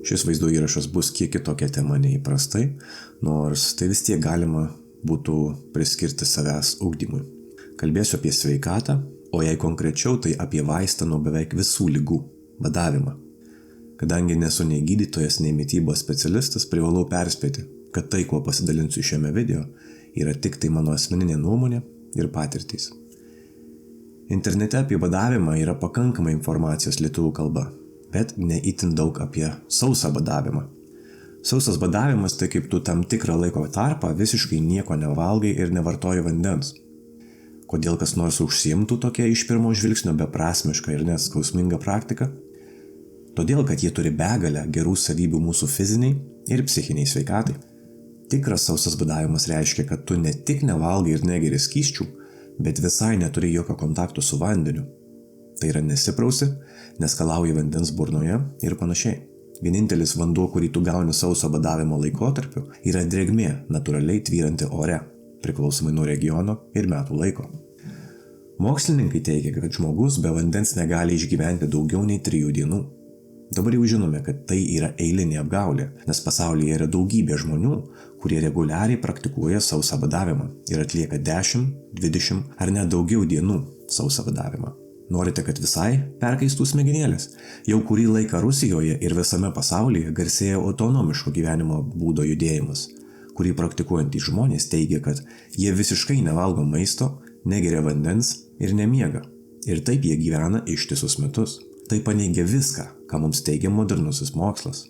Šis vaizdo įrašas bus kiek kitokia tema neįprastai, nors tai vis tiek galima būtų priskirti savęs ugdymui. Kalbėsiu apie sveikatą, o jei konkrečiau, tai apie vaistą nuo beveik visų ligų – badavimą. Kadangi nesu nei gydytojas, nei mitybos specialistas, privalau perspėti, kad tai, kuo pasidalinsiu šiame video, yra tik tai mano asmeninė nuomonė ir patirtys. Internete apie badavimą yra pakankamai informacijos lietuvių kalba, bet ne itin daug apie sausą badavimą. Sausas badavimas tai kaip tu tam tikrą laiko tarpą visiškai nieko nevalgai ir nevartoji vandens. Kodėl kas nors užsiimtų tokia iš pirmo žvilgsnio beprasmiška ir neskausminga praktika? Todėl, kad jie turi begalę gerų savybių mūsų fiziniai ir psichiniai sveikatai. Tikras sausas badavimas reiškia, kad tu ne tik nevalgai ir negeri skysčių, bet visai neturi jokio kontakto su vandeniu. Tai yra nesiprausi, neskalauji vandens burnoje ir panašiai. Vienintelis vanduo, kurį tu gauni sauso badavimo laikotarpiu, yra drėgmė natūraliai tvyranti ore, priklausomai nuo regiono ir metų laiko. Mokslininkai teigia, kad žmogus be vandens negali išgyventi daugiau nei 3 dienų. Dabar jau žinome, kad tai yra eilinė apgaulė, nes pasaulyje yra daugybė žmonių, kurie reguliariai praktikuoja sausą badavimą ir atlieka 10, 20 ar net daugiau dienų sausą badavimą. Norite, kad visai perkaistų smegenėlės? Jau kurį laiką Rusijoje ir visame pasaulyje garsėja autonomiško gyvenimo būdo judėjimas, kurį praktikuojantys žmonės teigia, kad jie visiškai nevalgo maisto, negeria vandens ir nemiega. Ir taip jie gyvena ištisus metus. Tai paneigia viską, ką mums teigia modernusis mokslas.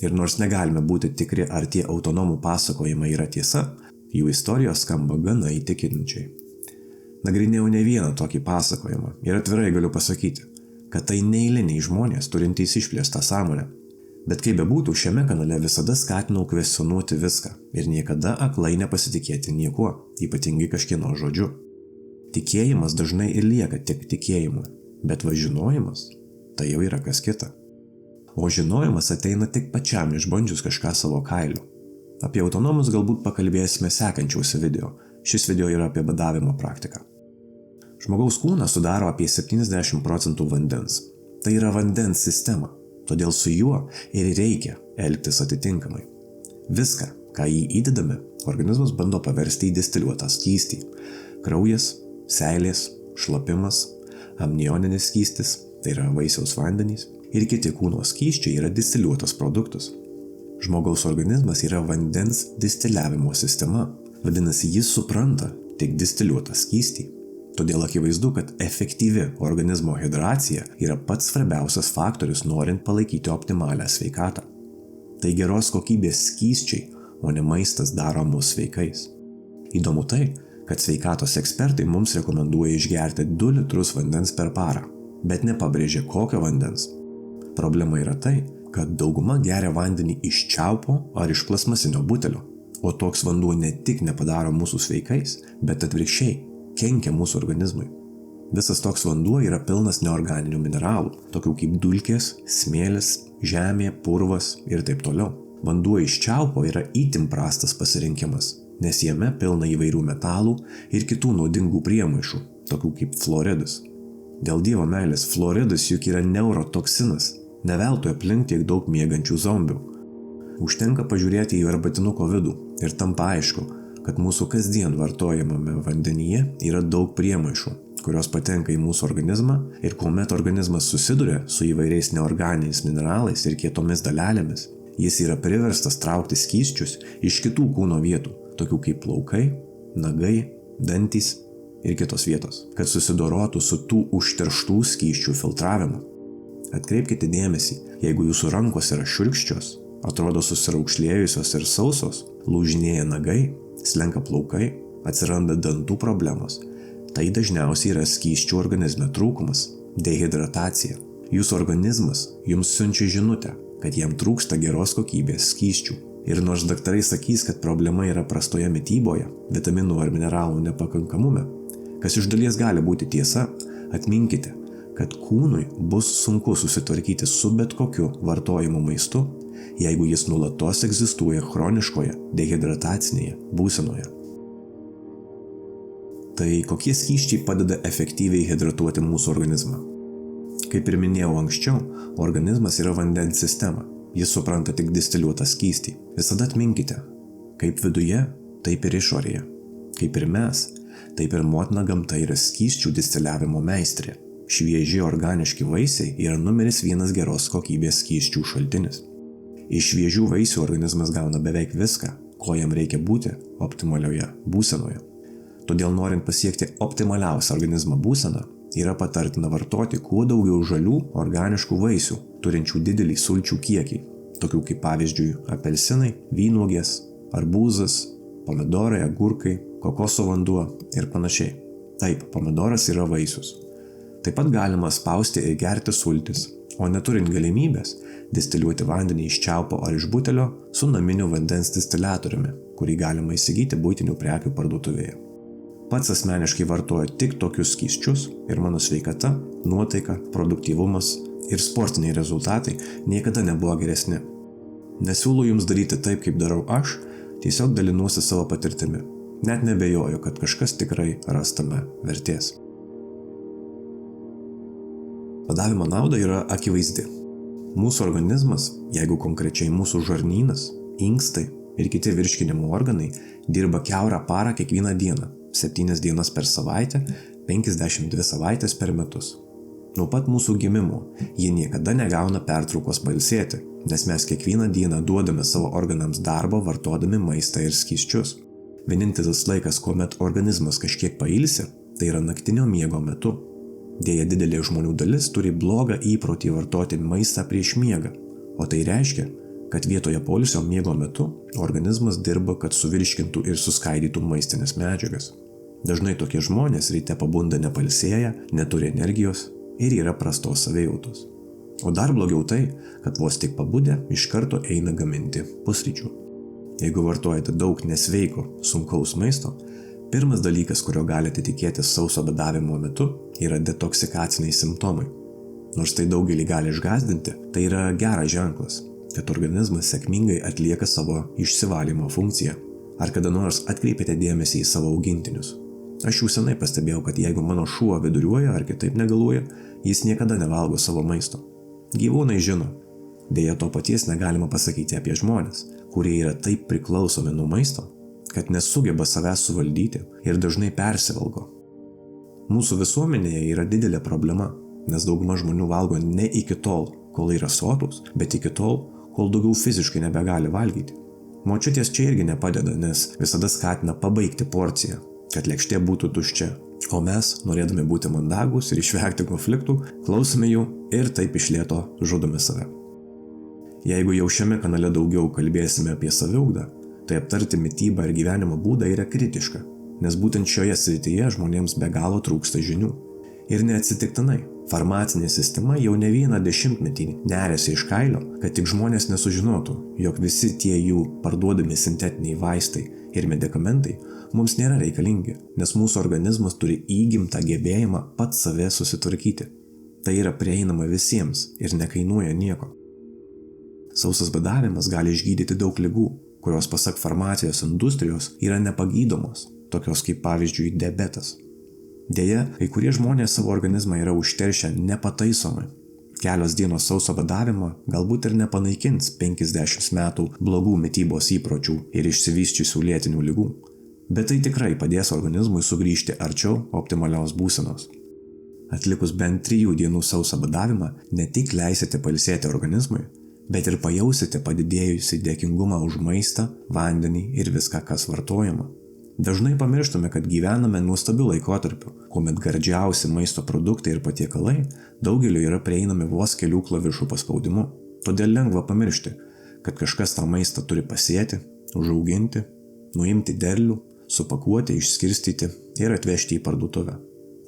Ir nors negalime būti tikri, ar tie autonomų pasakojimai yra tiesa, jų istorijos skamba gana įtikinančiai. Nagrinėjau ne vieną tokį pasakojimą ir atvirai galiu pasakyti, kad tai neeiliniai žmonės turintys išplėstą sąmonę. Bet kaip bebūtų, šiame kanale visada skatinau kvestionuoti viską ir niekada aklai nepasitikėti niekuo, ypatingai kažkieno žodžiu. Tikėjimas dažnai ir lieka tik tikėjimu, bet žinojimas tai jau yra kas kita. O žinojimas ateina tik pačiam išbandžius kažką savo kailiu. Apie autonomus galbūt pakalbėsime sekančiuose video. Šis video yra apie badavimo praktiką. Žmogaus kūną sudaro apie 70% vandens. Tai yra vandens sistema, todėl su juo ir reikia elgtis atitinkamai. Viską, ką jį įdedame, organizmas bando paversti į distiliuotą skystį. Kraujas, seilės, šlapimas, amnioninis skystis, tai yra vaisiaus vandenys, ir kiti kūno skysčiai yra distiliuotas produktas. Žmogaus organizmas yra vandens distiliavimo sistema, vadinasi, jis supranta tik distiliuotą skystį. Todėl akivaizdu, kad efektyvi organizmo hidracija yra pats svarbiausias faktorius norint palaikyti optimalią sveikatą. Tai geros kokybės skysčiai, o ne maistas daro mus sveikais. Įdomu tai, kad sveikatos ekspertai mums rekomenduoja išgerti 2 litrus vandens per parą, bet nepabrėžia kokio vandens. Problema yra tai, kad dauguma geria vandenį iš čiaupo ar iš plastmasinio butelio, o toks vanduo ne tik nepadaro mūsų sveikais, bet atvirkščiai kenkia mūsų organizmui. Visas toks vanduo yra pilnas neorganinių mineralų, tokių kaip dulkės, smėlis, žemė, purvas ir taip toliau. Vanduo iš čiaupo yra itin prastas pasirinkimas, nes jame pilna įvairių metalų ir kitų naudingų priemaišų, tokių kaip fluoridas. Dėl Dievo meilės, fluoridas juk yra neurotoksinas, ne veltui aplink tiek daug miegančių zombių. Užtenka pažiūrėti į arbatinuko vidų ir tampa aišku, kad mūsų kasdien vartojamame vandenyje yra daug priemaišų, kurios patenka į mūsų organizmą ir kuomet organizmas susiduria su įvairiais neorganiniais mineralais ir kietomis dalelėmis, jis yra priverstas traukti skysčius iš kitų kūno vietų, tokių kaip plaukai, nagai, dantys ir kitos vietos, kad susidorotų su tų užterštų skysčių filtravimu. Atkreipkite dėmesį, jeigu jūsų rankos yra šiurkščios, atrodo susiraukšlėjusios ir sausos, lūžinėja nagai, slenka plaukai, atsiranda dantų problemos, tai dažniausiai yra skysčių organizme trūkumas, dehidratacija. Jūsų organizmas jums siunčia žinutę, kad jam trūksta geros kokybės skysčių. Ir nors daktarai sakys, kad problema yra prastoje mityboje, vitaminų ar mineralų nepakankamume, kas iš dalies gali būti tiesa, atminkite, kad kūnui bus sunku susitvarkyti su bet kokiu vartojimu maistu, jeigu jis nuolatos egzistuoja chroniškoje dehidratacinėje būsenoje. Tai kokie skysčiai padeda efektyviai hidratuoti mūsų organizmą? Kaip ir minėjau anksčiau, organizmas yra vandens sistema. Jis supranta tik distiliuotą skystį. Visada atminkite, kaip viduje, taip ir išorėje. Kaip ir mes, taip ir motina gamta yra skysčių distiliavimo meistrė. Švieži organiški vaisiai yra numeris 1 geros kokybės skysčių šaltinis. Iš šviežių vaisių organizmas gauna beveik viską, ko jam reikia būti optimalioje būsenoje. Todėl norint pasiekti optimaliausią organizmo būseną, yra patartina vartoti kuo daugiau žalių organiškų vaisių, turinčių didelį sulčių kiekį, tokių kaip pavyzdžiui apelsinai, vynuogės, arbūzas, pomidorai, agurkai, kokoso vanduo ir panašiai. Taip, pomidoras yra vaisius. Taip pat galima spausti ir gerti sultis, o neturint galimybės, distiliuoti vandenį iš čiaupo ar iš butelio su naminiu vandens distiliatoriumi, kurį galima įsigyti buitinių prekių parduotuvėje. Pats asmeniškai vartoju tik tokius skysčius ir mano sveikata, nuotaika, produktyvumas ir sportiniai rezultatai niekada nebuvo geresni. Nesiūlau jums daryti taip, kaip darau aš, tiesiog dalinuosi savo patirtimi. Net nebejoju, kad kažkas tikrai ras tame vertės. Badavimo nauda yra akivaizdi. Mūsų organizmas, jeigu konkrečiai mūsų žarnynas, inkstai ir kiti virškinimo organai, dirba kiaurą parą kiekvieną dieną, 7 dienas per savaitę, 52 savaitės per metus. Nuo pat mūsų gimimo jie niekada negauna pertraukos pailsėti, nes mes kiekvieną dieną duodame savo organams darbo vartodami maistą ir skysčius. Vienintelis laikas, kuomet organizmas kažkiek pailsi, tai yra naktinio miego metu. Deja, didelė žmonių dalis turi blogą įprotį vartoti maistą prieš miegą, o tai reiškia, kad vietoje poilsio miego metu organizmas dirba, kad suvirškintų ir suskaidytų maistinės medžiagas. Dažnai tokie žmonės ryte pabunda nepailsėję, neturi energijos ir yra prastos savijautos. O dar blogiau tai, kad vos tik pabudę iš karto eina gaminti pusryčių. Jeigu vartojate daug nesveiko, sunkaus maisto, pirmas dalykas, kurio galite tikėtis sauso badavimo metu, yra detoksikaciniai simptomai. Nors tai daugelį gali išgąsdinti, tai yra geras ženklas, kad organizmas sėkmingai atlieka savo išsivalymo funkciją. Ar kada nors atkreipėte dėmesį į savo augintinius? Aš jau senai pastebėjau, kad jeigu mano šuo viduriuoja ar kitaip negaluoja, jis niekada nevalgo savo maisto. Gyvūnai žino. Deja, to paties negalima pasakyti apie žmones, kurie yra taip priklausomi nuo maisto, kad nesugeba savęs suvaldyti ir dažnai persivalgo. Mūsų visuomenėje yra didelė problema, nes dauguma žmonių valgo ne iki tol, kol yra sotus, bet iki tol, kol daugiau fiziškai nebegali valgyti. Močiutės čia irgi nepadeda, nes visada skatina pabaigti porciją, kad lėkštė būtų tuščia, o mes, norėdami būti mandagūs ir išvengti konfliktų, klausome jų ir taip iš lėto žudome save. Jeigu jau šiame kanale daugiau kalbėsime apie saviugdą, tai aptarti mitybą ir gyvenimo būdą yra kritiška, nes būtent šioje srityje žmonėms be galo trūksta žinių. Ir neatsitiktinai, farmacinė sistema jau ne vieną dešimtmetį neriasi iš kailio, kad tik žmonės nesužinotų, jog visi tie jų parduodami sintetiniai vaistai ir medikamentai mums nėra reikalingi, nes mūsų organizmas turi įgimtą gebėjimą pats save susitvarkyti. Tai yra prieinama visiems ir nekainuoja nieko. Sausas badavimas gali išgydyti daug ligų, kurios pasak farmacijos industrijos yra nepagydomos, tokios kaip pavyzdžiui diabetas. Deja, kai kurie žmonės savo organizmą yra užteršę nepataisomai. Kelios dienos sauso badavimo galbūt ir nepanaikins 50 metų blogų mitybos įpročių ir išsivysčiusių lėtinių ligų, bet tai tikrai padės organizmui sugrįžti arčiau optimalios būsenos. Atlikus bent 3 dienų sauso badavimą, ne tik leisite pailsėti organizmui, bet ir pajausite padidėjusį dėkingumą už maistą, vandenį ir viską, kas vartojama. Dažnai pamirštame, kad gyvename nuostabiu laikotarpiu, kuomet gardžiausi maisto produktai ir patiekalai daugeliu yra prieinami vos kelių klavišų paspaudimu. Todėl lengva pamiršti, kad kažkas tą maistą turi pasėti, užauginti, nuimti derlių, supakuoti, išskirstyti ir atvežti į parduotuvę.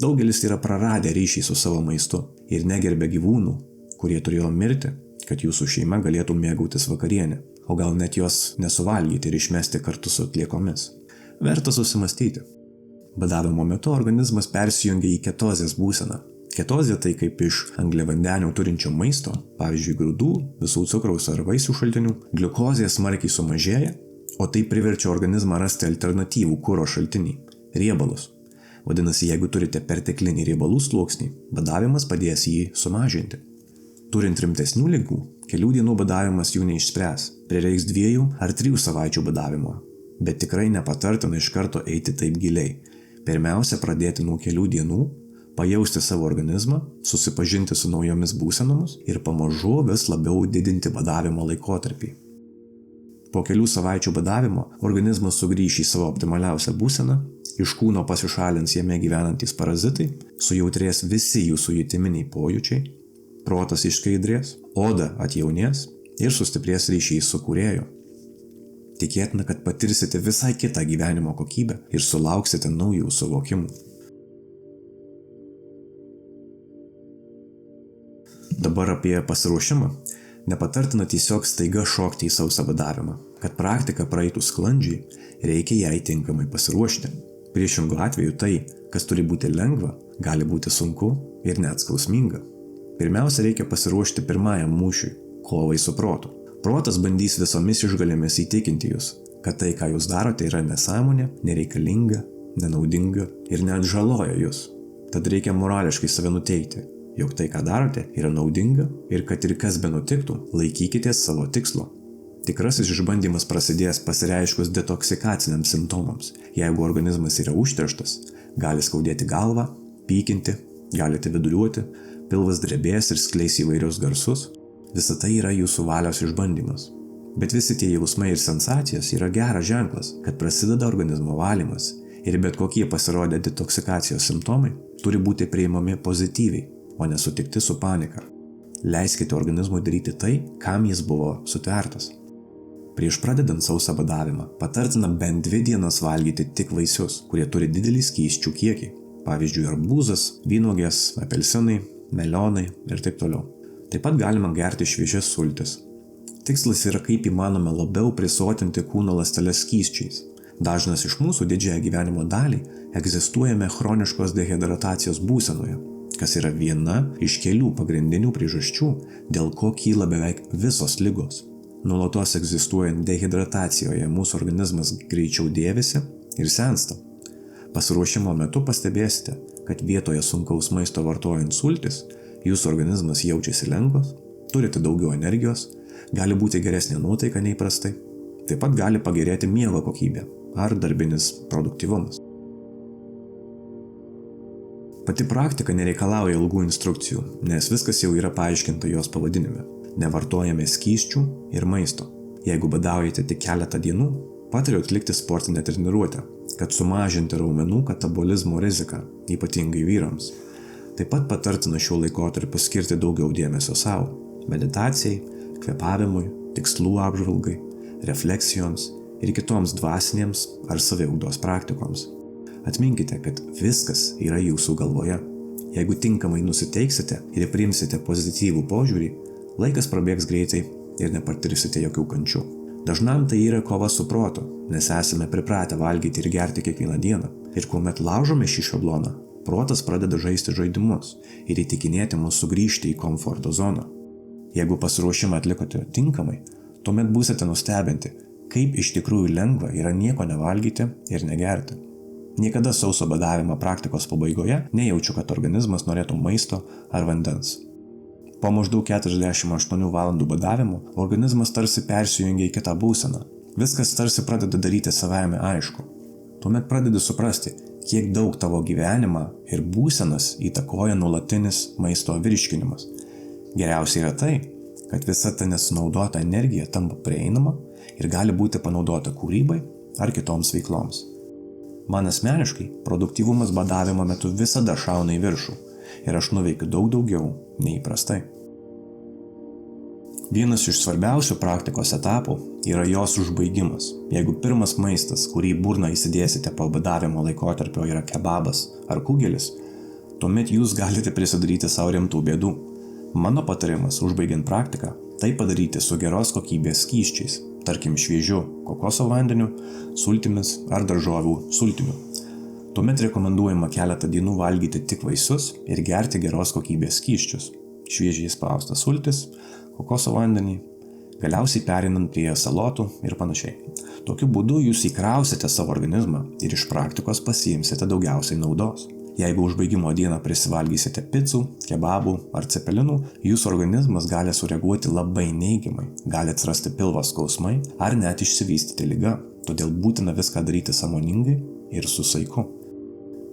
Daugelis yra praradę ryšį su savo maistu ir negerbė gyvūnų, kurie turėjo mirti, kad jūsų šeima galėtų mėgautis vakarienę, o gal net jos nesuvalgyti ir išmesti kartu su atliekomis. Verta susimastyti. Badavimo metu organizmas persijungia į ketozės būseną. Ketozė tai kaip iš angliavandenių turinčio maisto, pavyzdžiui grūdų, visų cukraus ar vaisių šaltinių, gliukozė smarkiai sumažėja, o tai priverčia organizmą rasti alternatyvų kuro šaltinį – riebalus. Vadinasi, jeigu turite perteklinį riebalų sluoksnį, badavimas padės jį sumažinti. Turint rimtesnių ligų, Kelių dienų badavimas jų neišspręs, prireiks 2 ar 3 savaičių badavimo, bet tikrai nepatartina iš karto eiti taip giliai. Pirmiausia, pradėti nuo kelių dienų, pajausti savo organizmą, susipažinti su naujomis būsenomis ir pamažu vis labiau didinti badavimo laikotarpį. Po kelių savaičių badavimo organizmas sugrįš į savo optimaliausią būseną, iš kūno pasišalins jame gyvenantys parazitai, sujautrės visi jūsų jutiminiai pojūčiai, protas išskaidrės, oda atjaunės ir sustiprės ryšiai su kūrėju. Tikėtina, kad patirsite visai kitą gyvenimo kokybę ir sulauksite naujų suvokimų. Dabar apie pasiruošimą. Nepatartina tiesiog staiga šokti į sausą badavimą. Kad praktika praeitų sklandžiai, reikia jai tinkamai pasiruošti. Priešingų atveju tai, kas turi būti lengva, gali būti sunku ir net skausminga. Pirmiausia, reikia pasiruošti pirmajam mūšiui – kovai su protu. Protas bandys visomis išgalėmis įtikinti jūs, kad tai, ką jūs darote, yra nesąmonė, nereikalinga, nenaudinga ir net žaloja jūs. Tad reikia morališkai save nuteikti, jog tai, ką darote, yra naudinga ir kad ir kas benutiktų, laikykitės savo tikslo. Tikrasis išbandymas prasidės pasireiškus detoksikaciniams simptomams. Jeigu organizmas yra užterštas, gali skaudėti galvą, pykinti, galite viduriuoti, pilvas drebės ir skleis įvairius garsus. Visa tai yra jūsų valios išbandymas. Bet visi tie jausmai ir sensacijos yra geras ženklas, kad prasideda organizmo valymas ir bet kokie pasirodę detoksikacijos simptomai turi būti priimami pozityviai, o nesutikti su panika. Leiskite organizmui daryti tai, kam jis buvo sutvertas. Prieš pradedant sausą badavimą, patartina bent 2 dienas valgyti tik vaisius, kurie turi didelį skysčių kiekį. Pavyzdžiui, arbūzas, vynuogės, apelsinai, melionai ir taip toliau. Taip pat galima gerti šviežias sultis. Tikslas yra kaip įmanoma labiau prisotinti kūno ląsteles skysčiais. Dažnas iš mūsų didžiąją gyvenimo dalį egzistuojame chroniškos dehidratacijos būsenoje, kas yra viena iš kelių pagrindinių priežasčių, dėl ko kyla beveik visos ligos. Nuolatos egzistuojant dehidratacijoje mūsų organizmas greičiau dėvisi ir sensta. Pasiruošimo metu pastebėsite, kad vietoje sunkaus maisto vartojant sultis, jūsų organizmas jaučiasi lengvas, turite daugiau energijos, gali būti geresnė nuotaika nei prastai. Taip pat gali pagerėti miego kokybė ar darbinis produktyvumas. Pati praktika nereikalauja ilgų instrukcijų, nes viskas jau yra paaiškinta jos pavadinime. Nevartojame skysčių ir maisto. Jeigu badaujate tik keletą dienų, patariu atlikti sportinę treniruotę, kad sumažinti raumenų katabolizmo riziką, ypatingai vyrams. Taip pat patartina šiuo laikotarpiu skirti daugiau dėmesio savo, meditacijai, kvėpavimui, tikslų apžvalgai, refleksijoms ir kitoms dvasinėms ar saviugdos praktikoms. Atminkite, kad viskas yra jūsų galvoje. Jeigu tinkamai nusiteiksite ir priimsite pozityvų požiūrį, laikas prabėgs greitai ir nepatirsite jokių kančių. Dažnam tai yra kova su protu, nes esame pripratę valgyti ir gerti kiekvieną dieną. Ir kuomet laužome šį šabloną, protas pradeda žaisti žaidimus ir įtikinėti mus sugrįžti į komforto zoną. Jeigu pasiruošimą atlikote tinkamai, tuomet būsite nustebinti, kaip iš tikrųjų lengva yra nieko nevalgyti ir negerti. Niekada sauso badavimo praktikos pabaigoje nejaučiu, kad organizmas norėtų maisto ar vandens. Po maždaug 48 valandų badavimo organizmas tarsi persijungia į kitą būseną. Viskas tarsi pradeda daryti savaime aišku. Tuomet pradedi suprasti, kiek daug tavo gyvenimą ir būsenas įtakoja nuolatinis maisto virškinimas. Geriausia yra tai, kad visa ta nesunaudota energija tampa prieinama ir gali būti panaudota kūrybai ar kitoms veikloms. Man asmeniškai produktyvumas badavimo metu visada šauna į viršų ir aš nuveikiu daug daugiau nei įprastai. Vienas iš svarbiausių praktikos etapų yra jos užbaigimas. Jeigu pirmas maistas, kurį burną įsidėsite po badavimo laikotarpio, yra kebabas ar kugelis, tuomet jūs galite prisidaryti savo rimtų bėdų. Mano patarimas, užbaigiant praktiką, tai padaryti su geros kokybės skysčiais, tarkim šviežiu kokoso vandeniu, sultimis ar daržovių sultiniu. Tuomet rekomenduojama keletą dienų valgyti tik vaisius ir gerti geros kokybės skysčius, šviežiai spaustas sultis, kokoso vandenį, galiausiai perinant prie salotų ir panašiai. Tokiu būdu jūs įkrausite savo organizmą ir iš praktikos pasiimsite daugiausiai naudos. Jeigu užbaigimo dieną prisivalgysite picų, kebabų ar cepelinų, jūsų organizmas gali sureaguoti labai neigiamai, gali atsirasti pilvo skausmai ar net išsivystyti liga, todėl būtina viską daryti sąmoningai ir su saiku.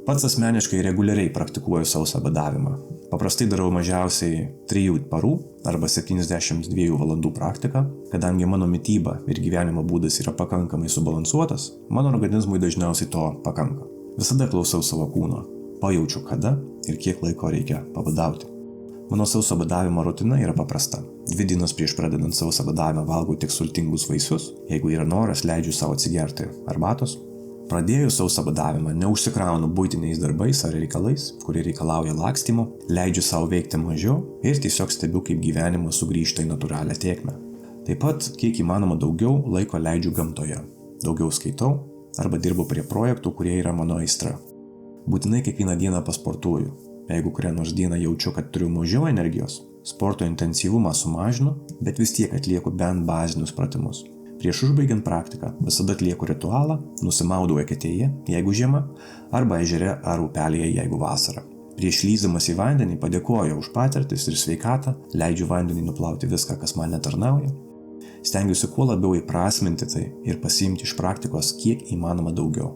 Pats asmeniškai reguliariai praktikuoju sausą badavimą. Paprastai darau mažiausiai 3 parų arba 72 valandų praktiką, kadangi mano mityba ir gyvenimo būdas yra pakankamai subalansuotas, mano organizmui dažniausiai to pakanka. Visada klausau savo kūno, pajaučiu kada ir kiek laiko reikia pabadauti. Mano sauso badavimo rutina yra paprasta. 2 dienas prieš pradedant sausą badavimą valgau tik sultingus vaisius, jeigu yra noras, leidžiu savo atsigerti arbatos. Pradėjus sausą badavimą neužsikraunu buitiniais darbais ar reikalais, kurie reikalauja lakstymo, leidžiu savo veikti mažiau ir tiesiog stebiu, kaip gyvenimas sugrįžta į natūralią tėkmę. Taip pat, kiek įmanoma daugiau laiko leidžiu gamtoje. Daugiau skaitau arba dirbu prie projektų, kurie yra mano aistra. Būtinai kiekvieną dieną pasportuoju. Jeigu kurią nors dieną jaučiu, kad turiu mažiau energijos, sporto intensyvumą sumažinu, bet vis tiek atlieku bent bazinius pratimus. Prieš užbaigiant praktiką visada atlieku ritualą, nusimaudau eketėje, jeigu žiema, arba ežere ar upelėje, jeigu vasara. Prieš lyzdamas į vandenį padėkoju už patirtis ir sveikatą, leidžiu vandenį nuplauti viską, kas man netarnauja. Stengiuosi kuo labiau įprasminti tai ir pasiimti iš praktikos kiek įmanoma daugiau.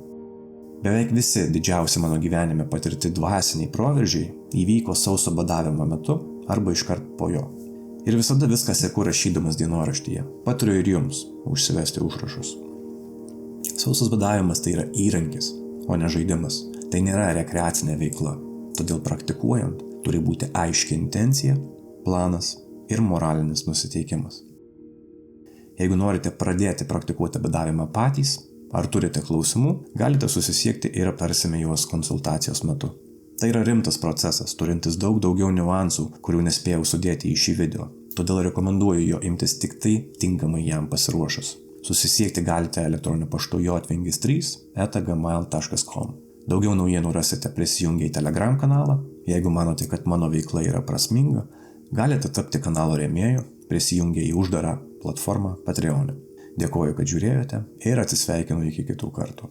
Beveik visi didžiausi mano gyvenime patirti dvasiniai proveržiai įvyko sauso badavimo metu arba iškart po jo. Ir visada viską seku rašydamas dienoraštyje. Patariu ir jums užsivesti užrašus. Sausas badavimas tai yra įrankis, o ne žaidimas. Tai nėra rekreacinė veikla. Todėl praktikuojant turi būti aiški intencija, planas ir moralinis nusiteikimas. Jeigu norite pradėti praktikuoti badavimą patys, ar turite klausimų, galite susisiekti ir aptarsime juos konsultacijos metu. Tai yra rimtas procesas, turintis daug daugiau niuansų, kurių nespėjau sudėti į šį video. Todėl rekomenduoju jo imtis tik tai tinkamai jam pasiruošus. Susisiekti galite elektroniniu paštu jotvingis3@gmail.com. Daugiau naujienų rasite prisijungę į Telegram kanalą. Jeigu manote, kad mano veikla yra prasminga, galite tapti kanalo rėmėju, prisijungę į uždarą platformą Patreon'e. Dėkoju, kad žiūrėjote ir atsisveikinu iki kitų kartų.